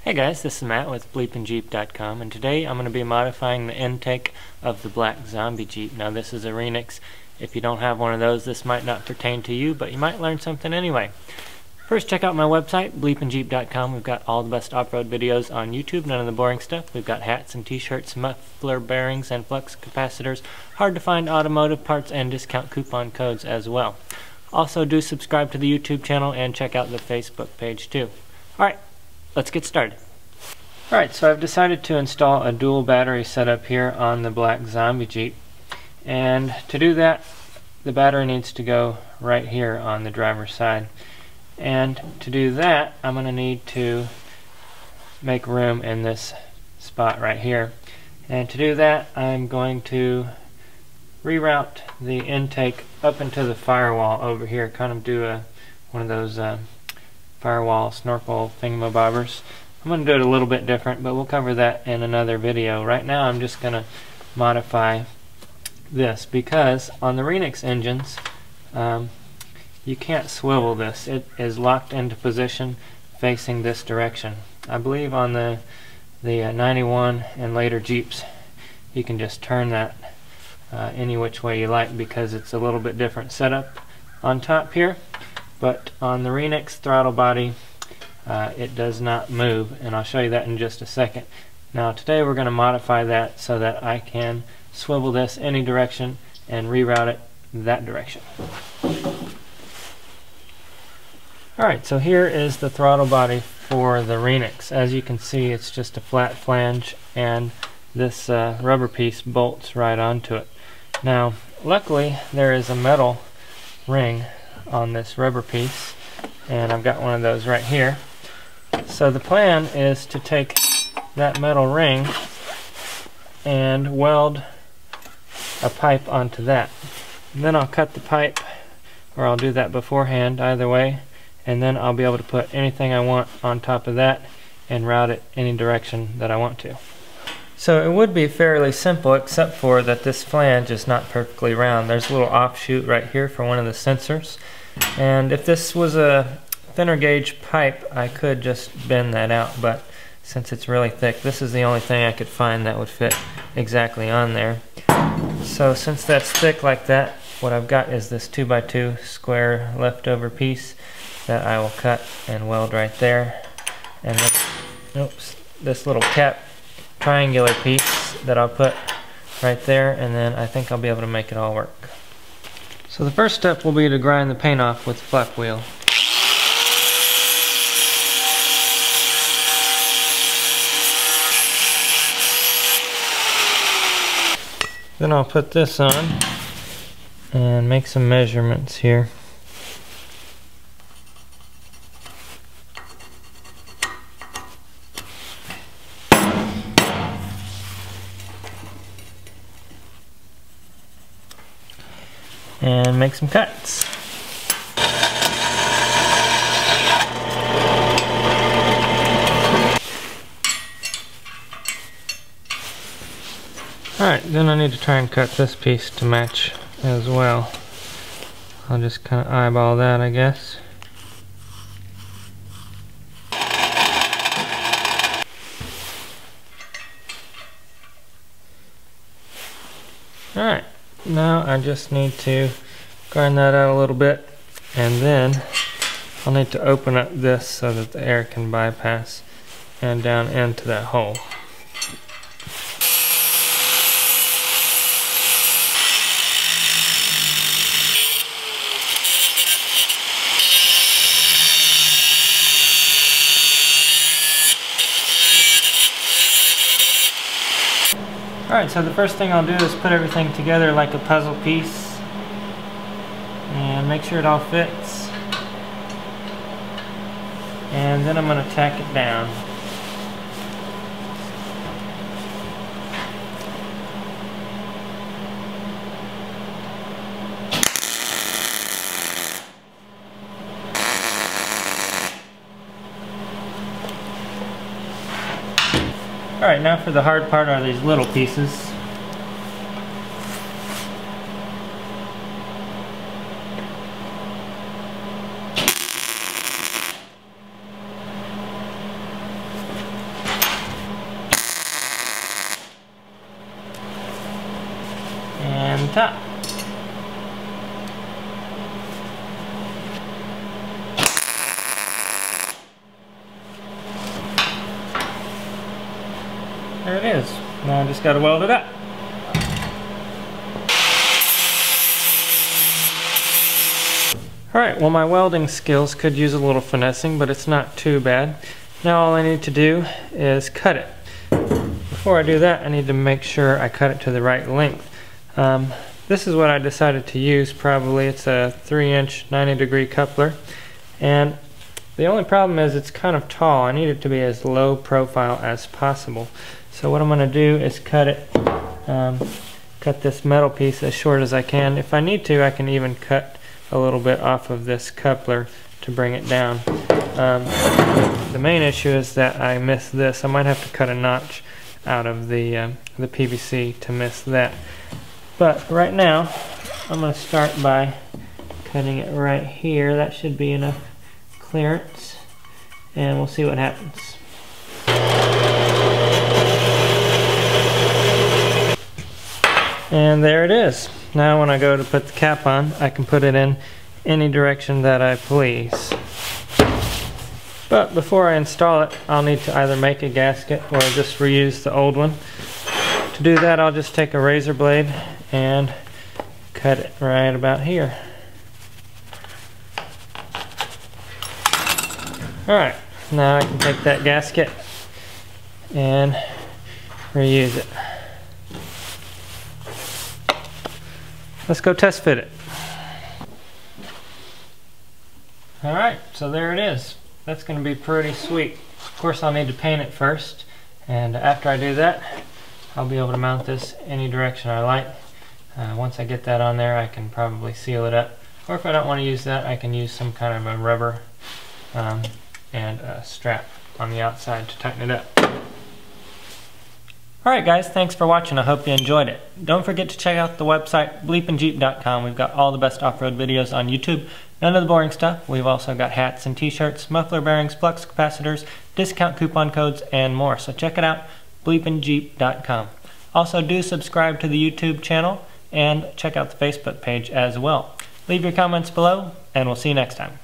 Hey guys, this is Matt with BleepinJeep.com, and today I'm going to be modifying the intake of the black zombie Jeep. Now this is a Renix. If you don't have one of those, this might not pertain to you, but you might learn something anyway. First, check out my website, BleepinJeep.com. We've got all the best off-road videos on YouTube, none of the boring stuff. We've got hats and t-shirts, muffler bearings, and flux capacitors, hard to find automotive parts, and discount coupon codes as well. Also, do subscribe to the YouTube channel and check out the Facebook page too. Alright, let's get started. Alright, so I've decided to install a dual battery setup here on the black zombie Jeep. And to do that, the battery needs to go right here on the driver's side. And to do that, I'm going to need to make room in this spot right here. And to do that, I'm going to reroute the intake up into the firewall over here, kind of do one of those firewall snorkel thingamabobbers. I'm going to do it a little bit different, but we'll cover that in another video. Right now I'm just going to modify this because on the Renix engines you can't swivel this. It is locked into position facing this direction. I believe on the 91 and later Jeeps you can just turn that any which way you like because it's a little bit different setup on top here. But on the Renix throttle body it does not move, and I'll show you that in just a second. Now today we're going to modify that so that I can swivel this any direction and reroute it that direction. Alright, so here is the throttle body for the Renix. As you can see, it's just a flat flange and this rubber piece bolts right onto it. Now luckily there is a metal ring on this rubber piece, and I've got one of those right here. So the plan is to take that metal ring and weld a pipe onto that. And then I'll cut the pipe, or I'll do that beforehand, either way, and then I'll be able to put anything I want on top of that and route it any direction that I want to. So it would be fairly simple, except for that this flange is not perfectly round. There's a little offshoot right here for one of the sensors, and if this was a thinner gauge pipe I could just bend that out, but since it's really thick, this is the only thing I could find that would fit exactly on there. So since that's thick like that, what I've got is this 2x2 square leftover piece that I will cut and weld right there, and then this little cap triangular piece that I'll put right there, and then I think I'll be able to make it all work. So the first step will be to grind the paint off with the flap wheel. Then I'll put this on and make some measurements here. And make some cuts. Alright, then I need to try and cut this piece to match as well. I'll just kind of eyeball that, I guess. Alright, now I just need to grind that out a little bit, and then I'll need to open up this so that the air can bypass and down into that hole. Alright, so the first thing I'll do is put everything together like a puzzle piece and make sure it all fits, and then I'm going to tack it down. Alright, now for the hard part are these little pieces. top. There it is. Now I just got to weld it up. Alright, well, my welding skills could use a little finessing, but it's not too bad. Now all I need to do is cut it. Before I do that, I need to make sure I cut it to the right length. This is what I decided to use probably. It's a 3-inch 90-degree coupler. And the only problem is it's kind of tall. I need it to be as low profile as possible. So what I'm going to do is cut this metal piece as short as I can. If I need to, I can even cut a little bit off of this coupler to bring it down. The main issue is that I missed this. I might have to cut a notch out of the PVC to miss that. But right now, I'm going to start by cutting it right here. That should be enough clearance, and we'll see what happens. And there it is. Now when I go to put the cap on, I can put it in any direction that I please. But before I install it, I'll need to either make a gasket or just reuse the old one. To do that, I'll just take a razor blade and cut it right about here. Alright, now I can take that gasket and reuse it. Let's go test fit it. Alright, so there it is. That's going to be pretty sweet. Of course, I'll need to paint it first, and after I do that, I'll be able to mount this any direction I like. Once I get that on there, I can probably seal it up. Or if I don't want to use that, I can use some kind of a rubber and a strap on the outside to tighten it up. Alright guys, thanks for watching. I hope you enjoyed it. Don't forget to check out the website BleepinJeep.com. We've got all the best off-road videos on YouTube. None of the boring stuff. We've also got hats and t-shirts, muffler bearings, flux capacitors, discount coupon codes, and more. So check it out, BleepinJeep.com. Also do subscribe to the YouTube channel and check out the Facebook page as well. Leave your comments below, and we'll see you next time.